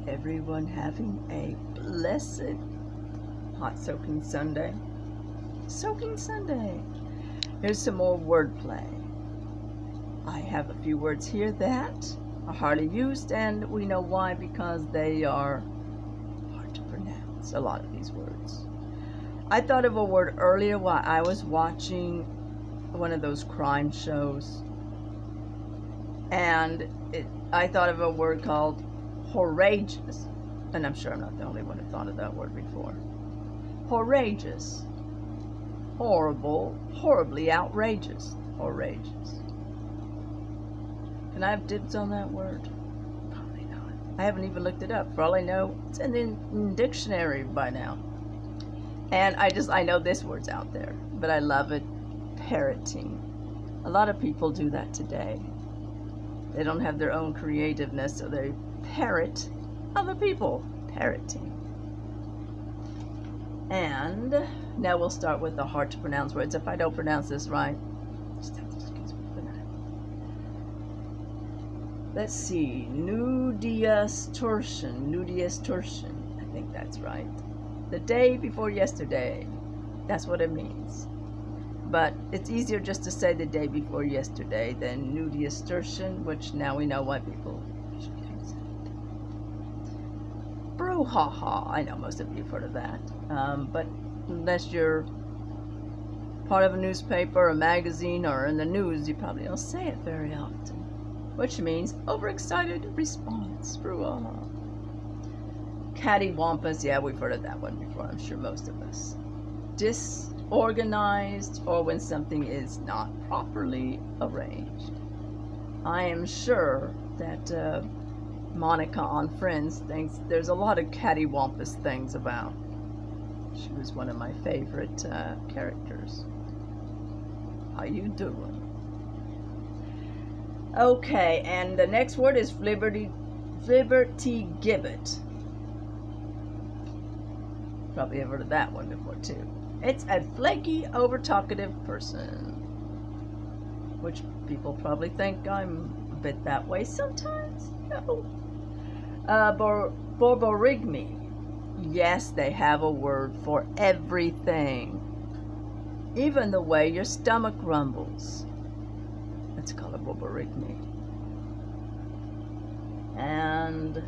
everyone having a blessed hot soaking Sunday? Soaking Sunday. Here's some more wordplay. I have a few words here that are hardly used, and we know why, because they are hard to pronounce, a lot of these words. I thought of a word earlier while I was watching one of those crime shows, and I thought of a word called horrageous, and I'm sure I'm not the only one who thought of that word before. Horrageous. Horrible, horribly outrageous. Horrageous. Can I have dibs on that word? Probably not. I haven't even looked it up. For all I know, it's in the dictionary by now. And I know this word's out there, but I love it. Parroting. A lot of people do that today. They don't have their own creativeness, so they parrot other people. Parroting. And now we'll start with the hard to pronounce words. If I don't pronounce this right, just have to excuse me for a minute. Let's see. Nudiastortion. Nudiastortion. I think that's right. The day before yesterday. That's what it means. But it's easier just to say the day before yesterday than nudiastortion, which now we know why people usually don't say it. Brouhaha. I know most of you have heard of that. But unless you're part of a newspaper, a magazine, or in the news, you probably don't say it very often. Which means overexcited response. Brouhaha. Cattywampus. Yeah, we've heard of that one before, I'm sure most of us. Disorganized, or when something is not properly arranged. I am sure that Monica on Friends thinks there's a lot of cattywampus things about. She was one of my favorite characters. How you doing? Okay, and the next word is flibbertigibbet. Probably have heard of that one before too. It's a flaky, over-talkative person, which people probably think I'm a bit that way sometimes. No. Borborygmi. Yes, they have a word for everything. Even the way your stomach rumbles. That's called a borborygmi. And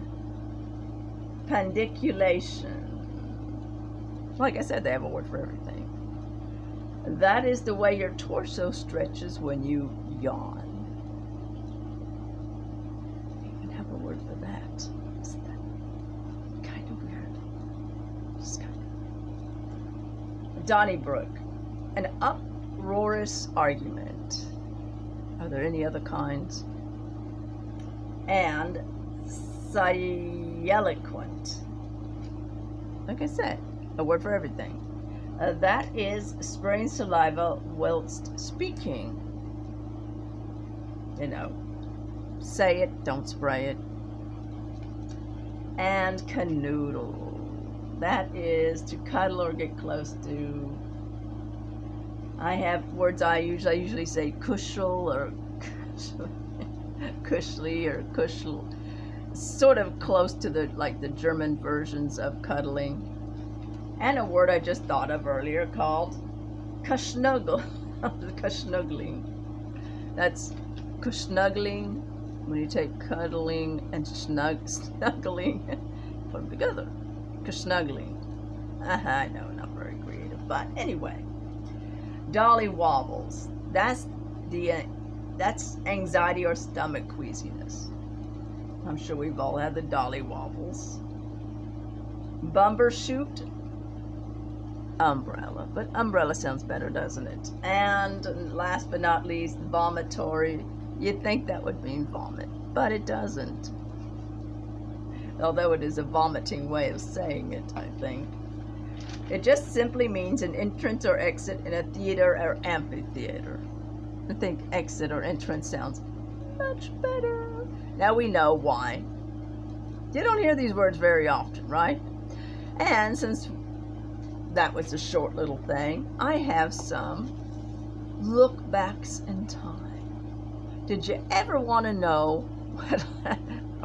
pandiculation. Like I said, they have a word for everything. That is the way your torso stretches when you yawn. They even have a word for that. Isn't that kind of weird? Just kind of. Donnybrook. An uproarious argument. Are there any other kinds? And eloquent. Like I said, a word for everything. That is spraying saliva whilst speaking. You know, say it, don't spray it. And canoodle. That is to cuddle or get close to. I have words I usually say kuschel or kuschly or kuschel. Sort of close to the German versions of cuddling. And a word I just thought of earlier called kuschnuggle. Kuschnuggling. That's kuschnuggling when you take cuddling and snuggling, put them together. Kuschnuggling. I know, not very creative, but anyway. Dolly wobbles. That's anxiety or stomach queasiness. I'm sure we've all had the dolly wobbles. Bumbershoot. Umbrella, but umbrella sounds better, doesn't it? And last but not least, vomitory. You'd think that would mean vomit, but it doesn't. Although it is a vomiting way of saying it, I think. It just simply means an entrance or exit in a theater or amphitheater. I think exit or entrance sounds much better. Now we know why. You don't hear these words very often, right? And since that was a short little thing, I have some look-backs in time. Did you ever want to know what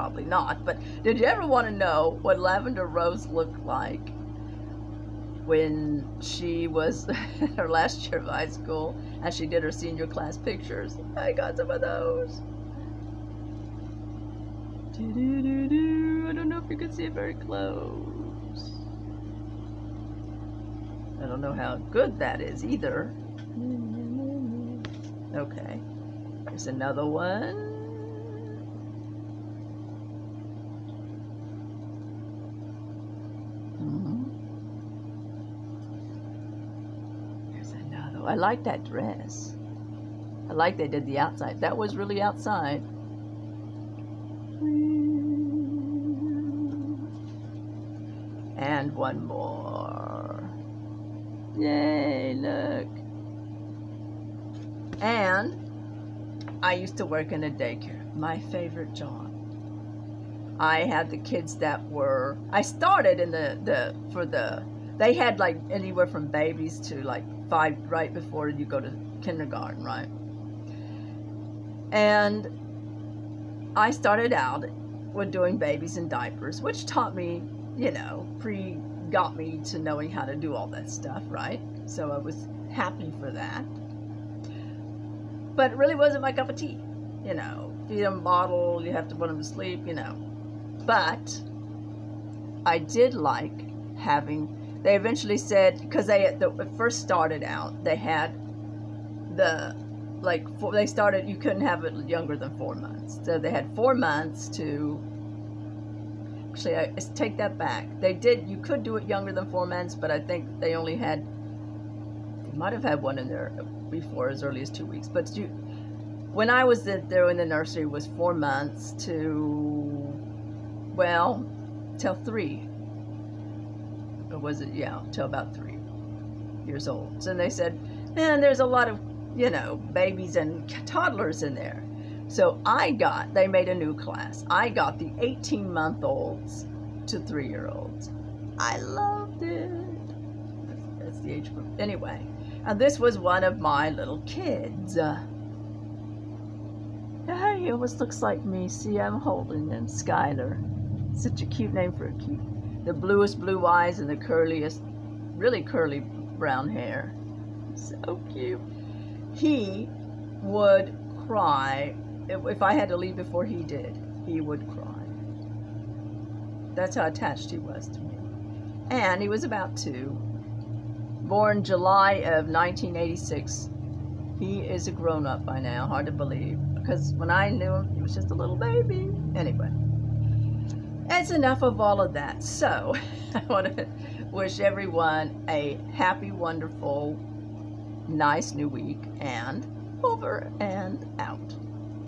probably not, but did you ever want to know what Lavender Rose looked like when she was her last year of high school and she did her senior class pictures? I got some of those. I don't know if you can see it very close. I don't know how good that is either. Okay, here's another one. Here's another. I like that dress. I like they did the outside. That was really outside. And one more. Yay, look. And I used to work in a daycare. My favorite job. I had the kids that were, I started in they had like anywhere from babies to like 5 right before you go to kindergarten, right? And I started out with doing babies in diapers, which taught me, got me to knowing how to do all that stuff, right? So I was happy for that. But it really wasn't my cup of tea. Feed them bottle, you have to put them to sleep, But I did like they eventually said, because they first started out, they had you couldn't have it younger than 4 months. So they had 4 months to, actually, I take that back. You could do it younger than 4 months, but I think they might have had one in there before as early as 2 weeks. But when I was there in the nursery, it was 4 months till 3. Or was it, till about 3 years old. So they said, man, there's a lot of, babies and toddlers in there. So they made a new class. I got the 18-month-olds to 3-year-olds. I loved it. That's the age group. Anyway, and this was one of my little kids. Hey, he almost looks like me. See, I'm holding him, Skylar. Such a cute name for a cute. The bluest blue eyes and the curliest, really curly brown hair. So cute. He would cry. If I had to leave before he did, he would cry. That's how attached he was to me. And he was about 2. Born July of 1986. He is a grown-up by now, hard to believe. Because when I knew him, he was just a little baby. Anyway, that's enough of all of that. So, I want to wish everyone a happy, wonderful, nice new week, and over and out.